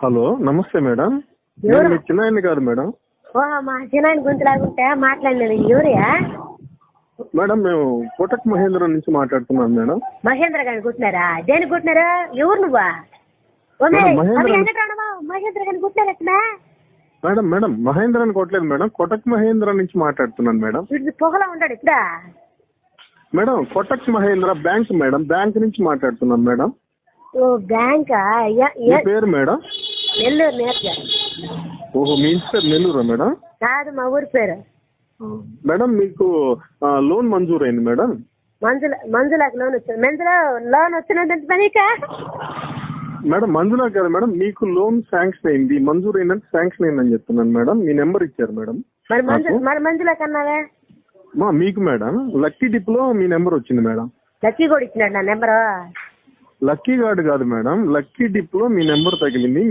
Hello, నమస్తే madam. నేను మీ చిన్నాయన్ని కాదు మేడం. మా చిన్నాయన గొంతులాగుంటే మాట్లాడినది ఎవరియా? మేడం మేము కోటక్ మహేంద్ర నుంచి మాట్లాడుతున్నాను మేడం. మహేంద్ర గారిని కుట్టినారా? దేనికి కుట్టినారా? ఎవరు నువ్వా? మహేంద్ర గారిని కుట్టినారా? మేడం మేడం మహేంద్ర అని కొట్టలేదు మేడం, కోటక్ మహేంద్ర నుంచి మాట్లాడుతున్నాను మేడం. వీడికి పొగలా ఉంటాడు ఇక్కడ. Madam Kotak Mahindra bank madam, bank నుంచి మాట్లాడుతున్నాను మేడం. ఓ బ్యాంకా? మీ పేరు మేడం? నెల్లూరు నేర్గా. ఓహో, మీ ఇంటి పేరు నెల్లూరా మేడం? కాదు, మా ఊరి పేరు. మేడం మీకు లోన్ మంజూరైంది మేడం. మంజులాకి లోన్ వచ్చింది. లోన్ వచ్చినట్టు పనికా? మేడం మంజులా కాదు మేడం, మీకు లోన్ శాంక్షన్ అయింది, మంజూరు అయిందంటే శాంక్షన్ అయిందని చెప్తున్నాను మేడం. మీ నెంబర్ ఇచ్చారు మేడం. మరి మంజులా కన్నావే? మీకు మేడం లక్కీ డిప్ లో మీ నెంబర్ వచ్చింది మేడం. లక్కీ కూడా ఇచ్చినాడు నా నెంబరు. లక్కీ కార్డు కాదు మేడం, లక్కీ డిప్ లో మీ నెంబర్ తగిలింది.